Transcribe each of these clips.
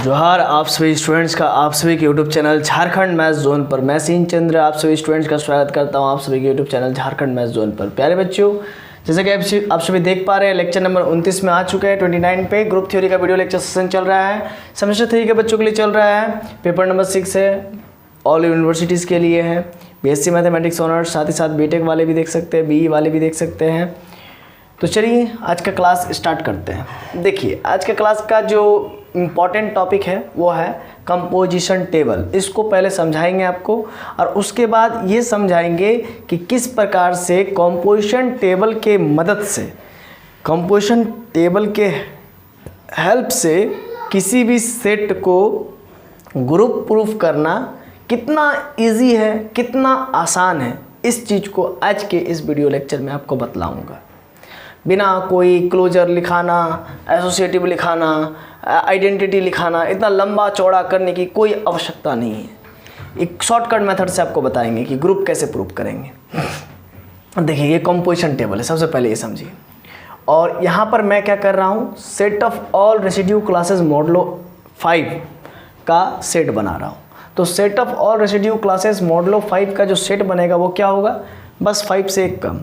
जोहार आप सभी स्टूडेंट्स का आप सभी के YouTube channel Jharkhand maths zone पर मैं सीन चंद्र आप सभी स्टूडेंट्स का स्वागत करता हूं आप सभी के YouTube channel Jharkhand maths zone पर। प्यारे बच्चों, जैसे कि आप सभी देख पा रहे हैं लेक्चर नंबर 29 में आ चुके हैं। 29 पे ग्रुप थ्योरी का वीडियो लेक्चर सेशन चल रहा है, सेमेस्टर 3 के बच्चों के लिए चल रहा है। पेपर नंबर 6 है, ऑल यूनिवर्सिटीज़ के लिए है। बीएससी मैथमेटिक्स ऑनर्स, साथ ही साथ बीटेक वाले भी देख सकते हैं, बीई वाले भी देख सकते हैं। तो चलिए आज का क्लास स्टार्ट करते हैं। देखिए आज का क्लास का जो इम्पॉर्टेंट टॉपिक है वो है कंपोजिशन टेबल। इसको पहले समझाएंगे आपको और उसके बाद ये समझाएंगे कि किस प्रकार से कंपोजिशन टेबल के मदद से, कंपोजिशन टेबल के हेल्प से किसी भी सेट को ग्रुप प्रूफ करना कितना इजी है, कितना आसान है। इस चीज़ को आज के इस वीडियो लेक्चर में आपको बतलाऊंगा। बिना कोई क्लोजर लिखाना, एसोसिएटिव लिखाना, आइडेंटिटी लिखाना, इतना लंबा चौड़ा करने की कोई आवश्यकता नहीं है। एक शॉर्टकट मेथड से आपको बताएंगे कि ग्रुप कैसे प्रूफ करेंगे। देखिए ये कंपोजिशन टेबल है, सबसे पहले ये समझिए। और यहाँ पर मैं क्या कर रहा हूँ, set of all residue classes modulo 5 का सेट बना रहा हूँ। तो set of all residue classes modulo 5 का जो सेट बनेगा वो क्या होगा, बस 5 से एक कम,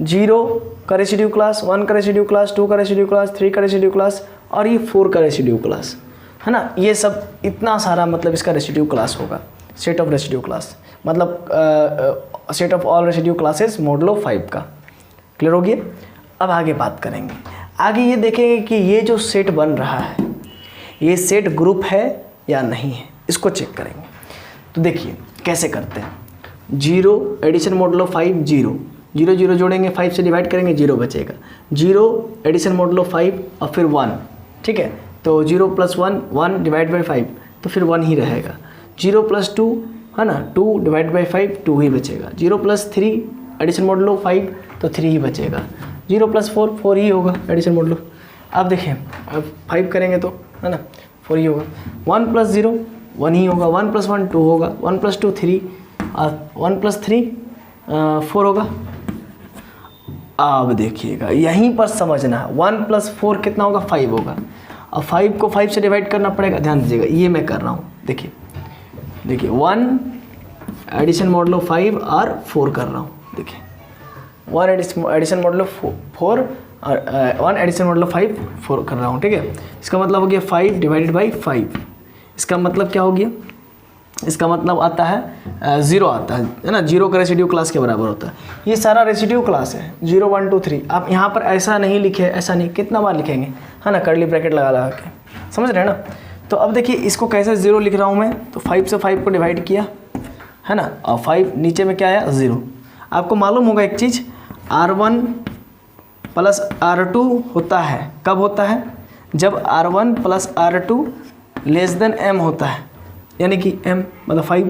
0 का रेसिड्यू क्लास, 1 का रेसिड्यू क्लास, 2 का रेसिड्यू क्लास, 3 का रेसिड्यू क्लास और ये 4 का रेसिड्यू क्लास है ना। ये सब इतना सारा मतलब इसका रेसिड्यू क्लास होगा। सेट ऑफ रेसिड्यू क्लास मतलब set of all residue classes modulo 5 का। क्लियर हो गया। अब आगे बात करेंगे। आगे ये देखेंगे कि ये जो सेट बन रहा है ये सेट ग्रुप है या नहीं है, इसको चेक करेंगे। तो देखिए कैसे करते हैं। 0 एडिशन मॉडलो 5, 0 0 0 जोड़ेंगे, 5 से डिवाइड करेंगे, 0 बचेगा। 0 एडिशन मॉडलो 5 और फिर 1, ठीक है। तो 0 + 1 1 डिवाइड बाई 5 तो फिर 1 ही रहेगा। 0 + 2 है ना, 2 डिवाइड बाई 5 2 ही बचेगा। 0 + 3 एडिशन मॉडलो 5 तो 3 ही बचेगा। 0 + 4 4 ही होगा एडिशन मॉडलो। अब देखिए अब 5 करेंगे तो है ना 4 ही होगा। 1 + 0 1 ही होगा। 1 + 1 2 होगा। 1 + 2 3 और 1 + 3 4 होगा। अब देखिएगा यहीं पर समझना है, 1 + 4 कितना होगा, 5 होगा। अब 5 को 5 से डिवाइड करना पड़ेगा। ध्यान दीजिएगा ये मैं कर रहा हूँ। देखिए 1 एडिशन मॉडलो 5 और 4 कर रहा हूँ। देखिए 1 एडिशन मॉडलो 4 और 1 एडिशन मॉडलो 5 4 कर रहा हूँ, ठीक है। इसका मतलब हो गया 5 डिवाइडेड बाई 5। इसका मतलब क्या हो गया, इसका मतलब आता है 0 आता है ना। 0 का रेसिड्यू क्लास के बराबर होता है। ये सारा रेसिड्यू क्लास है 0 1 2 3। आप यहाँ पर ऐसा नहीं लिखे, ऐसा नहीं, कितना बार लिखेंगे है ना, कर्ली ब्रैकेट लगा के, समझ रहे हैं ना। तो अब देखिए इसको कैसे 0 लिख रहा हूँ मैं, तो 5 से 5 को डिवाइड किया है ना, और 5 नीचे में क्या आया 0। आपको मालूम होगा एक चीज़, R1 + R2 होता है, कब होता है, जब R1 + R2 m होता है, यानी कि m मतलब 5।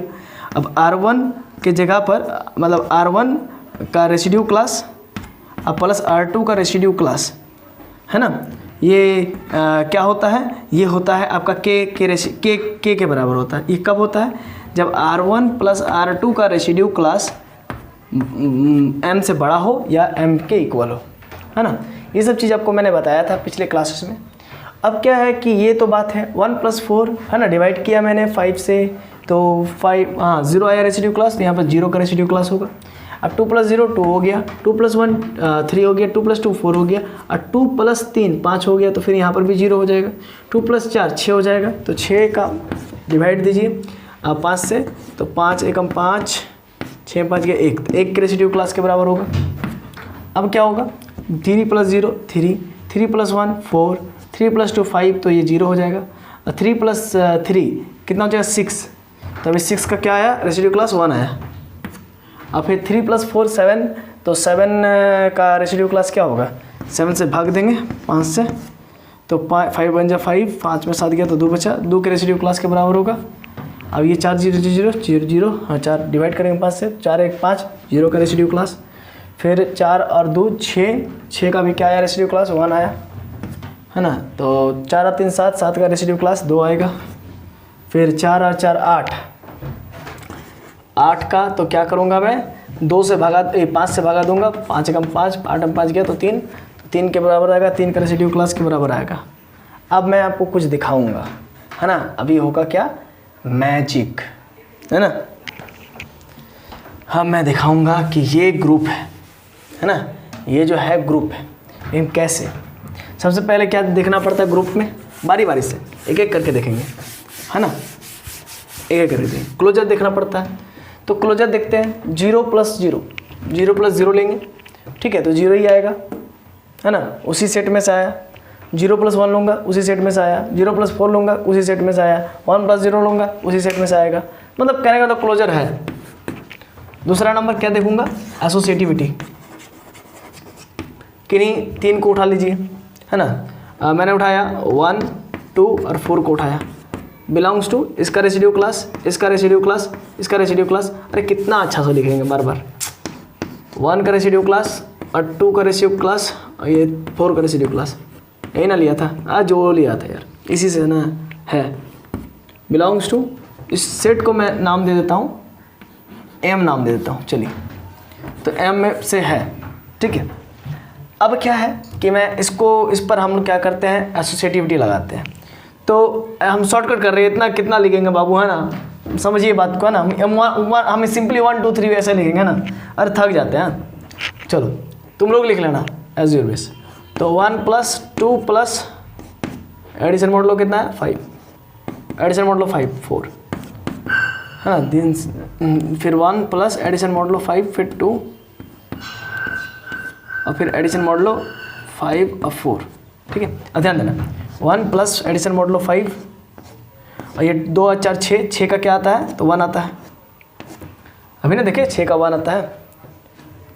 अब R1 के जगह पर मतलब R1 का रेसिड्यू क्लास अब प्लस R2 का रेसिड्यू क्लास है ना, ये क्या होता है, ये होता है आपका k के बराबर होता है। ये कब होता है, जब R1 + R2 का रेसिड्यू क्लास m से बड़ा हो या m के इक्वल हो, है ना। ये सब चीज़ आपको मैंने बताया था पिछले क्लासेस में। अब क्या है कि ये तो बात है 1 + 4 है ना, डिवाइड किया मैंने 5 से तो 5 हाँ 0 आया रेसिड्यू क्लास, तो यहाँ पर 0 का रेसिड्यू क्लास होगा। अब 2 + 0 2 हो गया, 2 + 1 3 हो गया, 2 + 2 4 हो गया और 2 + 3 5 हो गया, तो फिर यहाँ पर भी 0 हो जाएगा। 2 + 4 6 हो जाएगा, तो 6 का डिवाइड दीजिए 5 से, तो 5 एकम 5 6 5 गया 1, तो 1 के रेसिड्यू क्लास के बराबर होगा। अब क्या होगा, 3 + 0 3, 3 + 1 4, 3 + 2 5, तो ये 0 हो जाएगा। 3 + 3 कितना हो जाएगा 6, तो अभी 6 का क्या आया, रेसिड्यू क्लास 1 आया। अब फिर 3 + 4 7, तो 7 का रेसिड्यू क्लास क्या होगा, 7 से भाग देंगे 5 से, तो 5 बन जा 5, 5 में 7 गया तो 2 बचा, 2 के रेसिड्यू क्लास के बराबर होगा। अब ये 4 0 0 0 0 हाँ 4 डिवाइड करेंगे 5 से, 4 1 5 0 का रेसिड्यू क्लास। फिर 4 और 2 6 का भी क्या आया रेसिड्यू क्लास 1 आया है ना। तो 4 और 3 7, 7 का रेसिड्यू क्लास 2 आएगा। फिर 4 और 4 8 का तो क्या करूँगा मैं, 5 से भगा दूंगा, 5 एकम 5 8 में 5 गया तो 3 के बराबर आएगा, 3 का रेसिड्यू क्लास के बराबर आएगा। अब मैं आपको कुछ दिखाऊंगा है ना। अभी होगा क्या, मैजिक, है ना। हाँ मैं दिखाऊंगा कि ये ग्रुप है ना, ये जो है ग्रुप है, लेकिन कैसे। सबसे पहले क्या देखना पड़ता है ग्रुप में, बारी बारी से एक एक करके देखेंगे, है ना, एक एक करके देखेंगे। क्लोजर देखना पड़ता है, तो क्लोजर देखते हैं 0 + 0, 0 + 0 लेंगे, ठीक है, तो 0 ही आएगा, है ना, उसी सेट में से आया। 0 + 1 लूँगा, उसी सेट में से आया। 0 + 4 लूँगा, उसी सेट में से आया। 1 + 0 लूँगा, उसी सेट में से आएगा। मतलब कहने का तो क्लोजर है। दूसरा नंबर क्या देखूँगा, एसोसिएटिविटी। किन्हीं 3 को उठा लीजिए, है ना। मैंने उठाया 1, 2 और 4 को उठाया। बिलोंग्स टू, इसका रेसिड्यू क्लास, इसका रेसिड्यू क्लास, इसका रेसिड्यू क्लास। अरे कितना अच्छा सा लिखेंगे बार बार। 1 का रेसिड्यू क्लास और 2 का रेसिड्यू क्लास और ये 4 का रेसिड्यू क्लास। यही ना लिया था, आज जो लिया था यार, इसी से ना है। बिलोंग्स टू, इस सेट को मैं नाम दे देता हूँ, एम नाम दे देता हूँ, चलिए, तो एम में से है, ठीक है। अब क्या है कि मैं इसको, इस पर हम लोग क्या करते हैं, एसोसिएटिविटी लगाते हैं। तो हम शॉर्टकट कर रहे हैं, इतना कितना लिखेंगे बाबू, है ना, समझिए बात को, है ना। हम सिंपली 1 2 3 ऐसे लिखेंगे ना, अरे थक जाते हैं। चलो तुम लोग लिख लेना एज योर विश। तो 1 + 2 + एडिशन मोड लो कितना है, 5, एडिशन मोड लो 5, 4, है ना। फिर 1 + एडिशन मोड लो 5, फिर 2 और फिर एडिशन मोड लो 5 और 4, ठीक है। अब ध्यान देना, 1 + एडिशन मोड लो 5 और ये 2 और 4 6, 6 का क्या आता है, तो 1 आता है। अभी ना देखिए 6 का 1 आता है,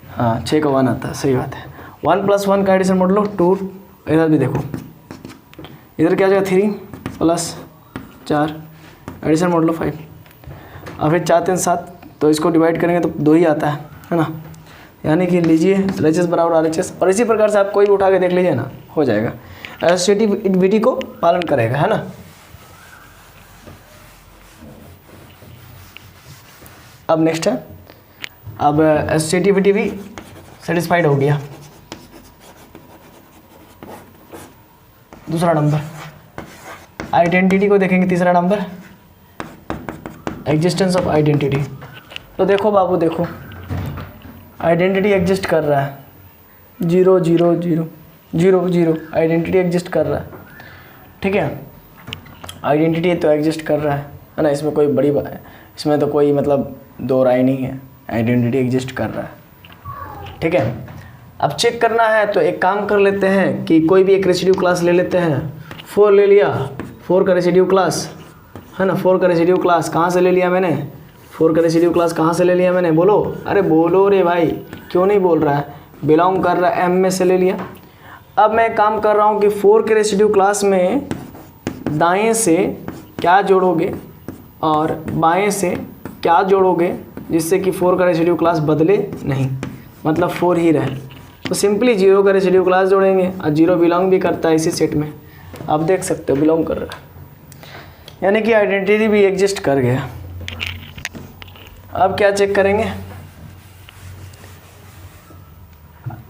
हाँ 6 का 1 आता है, सही बात है। 1 + 1 का एडिशन मोड लो 2, इधर भी देखो, इधर क्या आ जाएगा 3 + 4 एडिशन मोड लो 5 और फिर 4 3 7, तो इसको डिवाइड करेंगे तो 2 ही आता है ना। यानी कि लीजिए LHS = RHS, और इसी प्रकार से आप कोई भी उठा के देख लीजिए ना, हो जाएगा, एसोसिएटिविटी को पालन करेगा, है ना। अब नेक्स्ट है, अब एसोसिएटिविटी भी सेटिस्फाइड हो गया। दूसरा नंबर आइडेंटिटी को देखेंगे, तीसरा नंबर एग्जिस्टेंस ऑफ आइडेंटिटी। तो देखो बाबू, देखो आइडेंटिटी एग्जिस्ट कर रहा है, 0 0 0 0 0, आइडेंटिटी एग्जिस्ट कर रहा है, ठीक है। आइडेंटिटी तो एग्जिस्ट कर रहा है ना, इसमें कोई बड़ी बात, इसमें तो कोई मतलब दो राय नहीं है, आइडेंटिटी एग्जिस्ट कर रहा है, ठीक है। अब चेक करना है तो एक काम कर लेते हैं कि कोई भी एक रेसिड्यू क्लास ले लेते हैं। 4 ले लिया, 4 का रेसिड्यू क्लास, है ना, 4 का रेसिड्यू क्लास कहाँ से ले लिया मैंने, 4 का रेसिड्यू क्लास कहाँ से ले लिया मैंने, बोलो, अरे बोलो रे भाई, क्यों नहीं बोल रहा है, बिलोंग कर रहा है, एम में से ले लिया। अब मैं काम कर रहा हूँ कि 4 के रेसिड्यू क्लास में दाएं से क्या जोड़ोगे और बाएं से क्या जोड़ोगे जिससे कि 4 का रेसिड्यू क्लास बदले नहीं, मतलब 4 ही रहे। तो सिंपली 0 का रेसिड्यू क्लास जोड़ेंगे और 0 बिलोंग भी करता है इसी सेट में, आप देख सकते हो बिलोंग कर रहा है, यानी कि आइडेंटिटी भी एग्जिस्ट कर गया। अब क्या चेक करेंगे,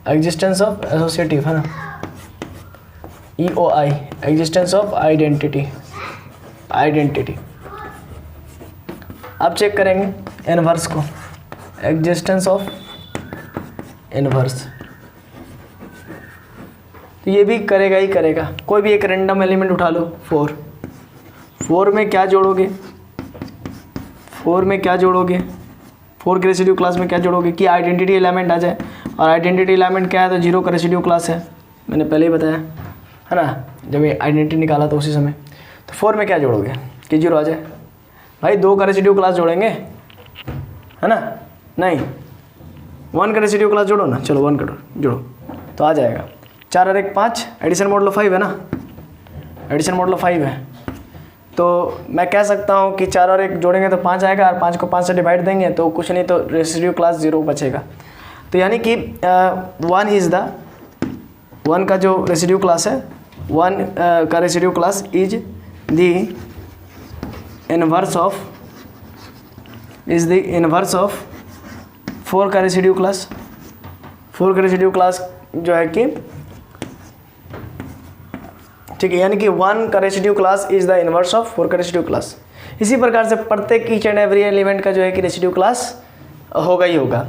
एग्जिस्टेंस ऑफ एसोसिएटिव, है ना, EOI, existence of identity, identity. अब चेक करेंगे इनवर्स को, एग्जिस्टेंस ऑफ इनवर्स, तो ये भी करेगा ही करेगा। कोई भी एक रैंडम एलिमेंट उठा लो, 4 में क्या जोड़ोगे, 4 में क्या जोड़ोगे, 4 के रेसिड्यू क्लास में क्या जोड़ोगे कि आइडेंटिटी एलिमेंट आ जाए, और आइडेंटिटी एलिमेंट क्या है, तो 0 का रेसिड्यू क्लास है, मैंने पहले ही बताया, है ना, जब ये आइडेंटिटी निकाला तो उसी समय। तो 4 में क्या जोड़ोगे कि 0 आ जाए, भाई 2 का रेसिड्यू क्लास जोड़ेंगे, है ना, नहीं 1 का रेसिड्यू क्लास जोड़ो ना, चलो 1 का जोड़ो तो आ जाएगा। 4 और 1 5, एडिशन मोड लो 5 है ना, एडिशन मोड लो 5 है, तो मैं कह सकता हूँ कि 4 और 1 जोड़ेंगे तो 5 आएगा, और 5 को 5 से डिवाइड देंगे तो कुछ नहीं, तो रेसिड्यू क्लास 0 बचेगा। तो यानी कि 1 इज़ द, 1 का जो रेसिड्यू क्लास है, 1 का residue class is the inverse of, is the inverse of 4 का रेसिड्यू क्लास। 4 का रेसिड्यू क्लास जो है कि ठीक है, यानी कि 1 का residue class is the inverse of 4 का रेसिड्यू क्लास। इसी प्रकार से प्रत्येक ईच एंड एवरी एलिमेंट का जो है कि रेसिड्यू क्लास होगा ही होगा।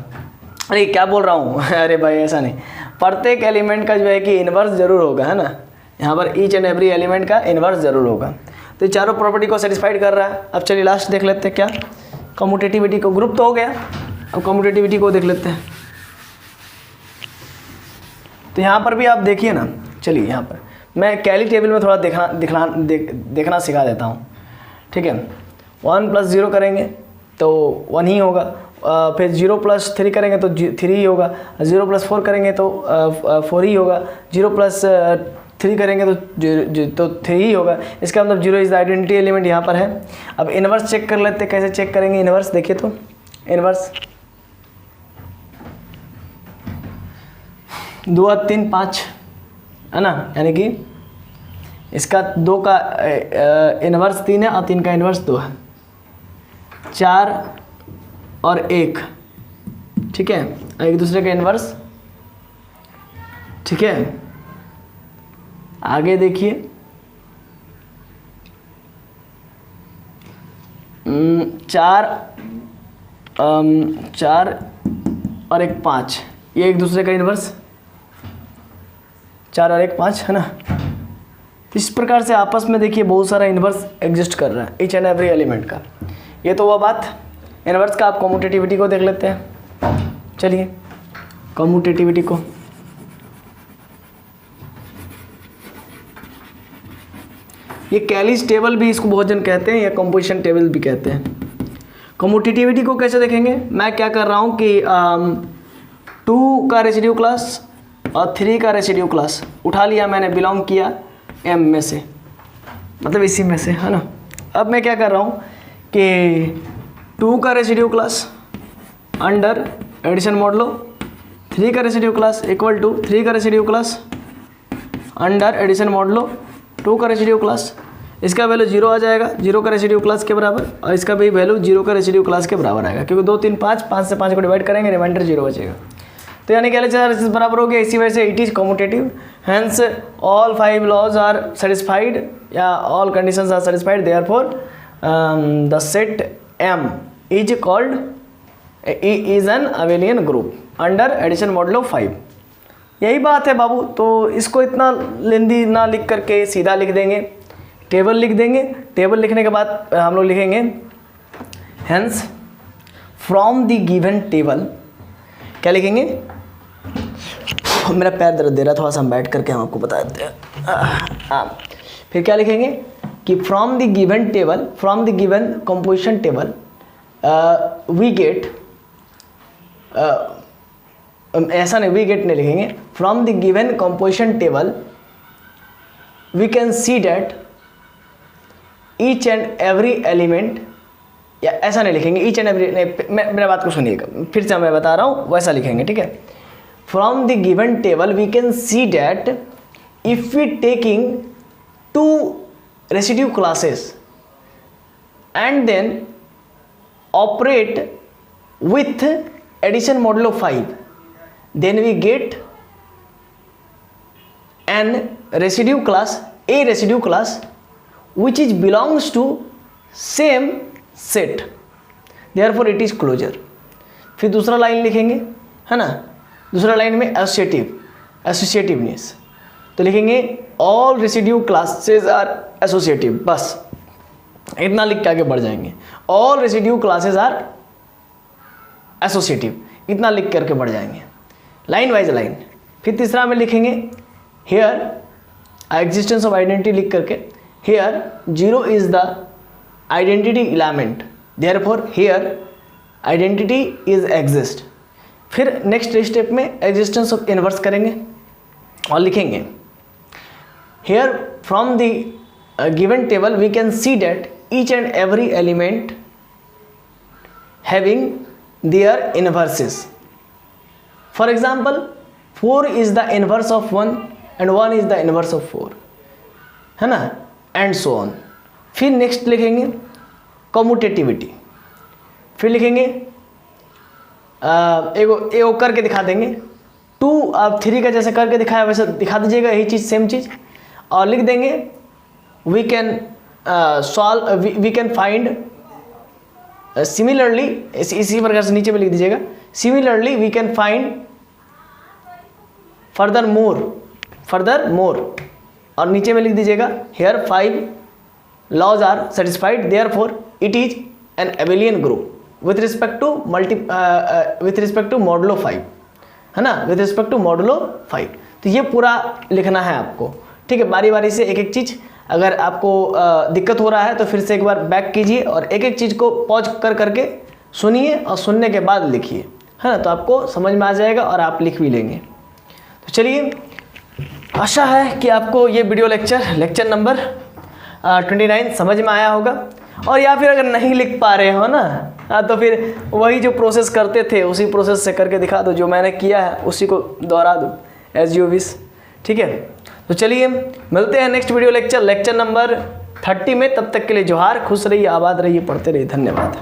अरे क्या बोल रहा हूँ अरे भाई ऐसा नहीं, प्रत्येक एलिमेंट का जो है कि इन्वर्स जरूर होगा, है ना। यहाँ पर ईच एंड एवरी एलिमेंट का इन्वर्स जरूर होगा। तो ये चारों प्रॉपर्टी को सेटिस्फाइड कर रहा है। अब चलिए लास्ट देख लेते हैं क्या, कम्यूटेटिविटी को। ग्रुप तो हो गया, अब कम्यूटेटिविटी को देख लेते हैं। तो यहाँ पर भी आप देखिए ना, चलिए यहाँ पर मैं कैली टेबल में थोड़ा देखना सिखा देता हूँ, ठीक है। 1 + 0 करेंगे तो 1 ही होगा, फिर 0 + 3 करेंगे तो 3 ही होगा, 0 + 4 करेंगे तो 4 ही होगा, 0 + 3 करेंगे तो 3 ही होगा। इसका मतलब 0 इज द आइडेंटिटी एलिमेंट यहाँ पर है। अब इन्वर्स चेक कर लेते हैं, कैसे चेक करेंगे इन्वर्स, देखिए तो इन्वर्स 2 और 3 5 है ना, यानी कि इसका 2 का इन्वर्स 3 है और 3 का इन्वर्स 2 है, 4 और 1, ठीक है, एक दूसरे का इन्वर्स, ठीक है। आगे देखिए 4 और 1 5, ये एक दूसरे का इन्वर्स, 4 और 1 5 है ना। इस प्रकार से आपस में देखिए बहुत सारा इन्वर्स एग्जिस्ट कर रहा है ईच एंड एवरी एलिमेंट का। ये तो वह बात इन्वर्स का। आप कम्यूटेटिविटी को देख लेते हैं, चलिए कम्यूटेटिविटी को। ये कैलीज टेबल भी इसको बहुत जन कहते हैं, या कंपोजिशन टेबल भी कहते हैं। कम्यूटेटिविटी को कैसे देखेंगे, मैं क्या कर रहा हूँ कि 2 का रेसिड्यू क्लास और 3 का रेसिड्यू क्लास उठा लिया मैंने, बिलोंग किया M में से, मतलब इसी में से, है ना। अब मैं क्या कर रहा हूँ कि 2 का residue class under addition modulo 3 का रेसिड्यू क्लास इक्वल टू 3 का residue class under addition modulo 2 का रेसिड्यू क्लास। इसका वैल्यू 0 आ जाएगा, 0 का रेसिड्यू क्लास के बराबर, और इसका भी वैल्यू 0 का रेसिड्यू क्लास के बराबर आएगा, क्योंकि 2 3 5, 5 से 5 को डिवाइड करेंगे, रिमाइंडर 0 बचेगा। तो यानी कि LHS बराबर हो गया। इसी वजह से it is commutative, hence all 5 laws are satisfied या all conditions are satisfied, therefore the set M is called is an abelian group under addition model of 5। यही बात है बाबू। तो इसको इतना लेंदी ना लिख करके सीधा लिख देंगे, टेबल लिख देंगे। टेबल लिखने के बाद हम लोग लिखेंगे hence from the given table, क्या लिखेंगे, मेरा पैर दर्द दे रहा है थोड़ा सा, हम बैठ करके हम आपको बता देते हैं। फिर क्या लिखेंगे कि from the given table, from the given composition table we get, ऐसा नहीं, वी गेट नहीं लिखेंगे, from the given composition table we can see that each and every element, या ऐसा नहीं लिखेंगे ईच एंड एवरी, नहीं, मेरा बात को सुनिएगा, फिर से मैं बता रहा हूँ, वैसा लिखेंगे, ठीक है। From the given table we can see that if we taking 2 residue classes and then operate with addition model of 5, then we get an residue class, a residue class which is belongs to same set, therefore it is closure। फिर दूसरा line लिखेंगे, है ना, दूसरा line में एसोसिएटिवनेस, तो लिखेंगे all residue classes are associative, बस इतना लिख के आगे बढ़ जाएंगे, all residue classes are associative, इतना लिख करके बढ़ जाएंगे लाइन वाइज लाइन। फिर तीसरा में लिखेंगे हेयर एग्जिस्टेंस ऑफ आइडेंटिटी लिख करके, here 0 is the identity element, therefore here identity is exist. फिर नेक्स्ट स्टेप में एग्जिस्टेंस ऑफ इनवर्स करेंगे और लिखेंगे here from the given table we can see that each and every element having their inverses. For example, 4 is the inverse of 1 and 1 is the inverse of 4, है ना, and so on। फिर next लिखेंगे commutativity, फिर लिखेंगे एगो करके दिखा देंगे, 2 आप 3 का जैसे करके दिखाया वैसे दिखा दीजिएगा, यही चीज़ सेम चीज़, और लिख देंगे we can solve, we can find similarly, इसी प्रकार से नीचे में लिख दीजिएगा similarly we can find further more, और नीचे में लिख दीजिएगा here 5 laws are satisfied therefore it is an abelian group with respect to modulo 5, है ना, विथ रिस्पेक्ट टू मॉडुलो 5। तो ये पूरा लिखना है आपको, ठीक है। बारी बारी से एक एक चीज़, अगर आपको दिक्कत हो रहा है तो फिर से एक बार बैक कीजिए और एक एक चीज़ को पॉज करके सुनिए और सुनने के बाद लिखिए, है ना, तो आपको समझ में आ जाएगा और आप लिख भी लेंगे। तो चलिए, आशा है कि आपको ये वीडियो लेक्चर नंबर 29 समझ में आया होगा। और या फिर अगर नहीं लिख पा रहे हो ना, तो फिर वही जो प्रोसेस करते थे उसी प्रोसेस से करके दिखा दो, जो मैंने किया है उसी को दोहरा दो एज यू विश, ठीक है। तो चलिए मिलते हैं नेक्स्ट वीडियो लेक्चर नंबर 30 में। तब तक के लिए जोहार, खुश रहिए, आबाद रहिए, पढ़ते रहिए, धन्यवाद।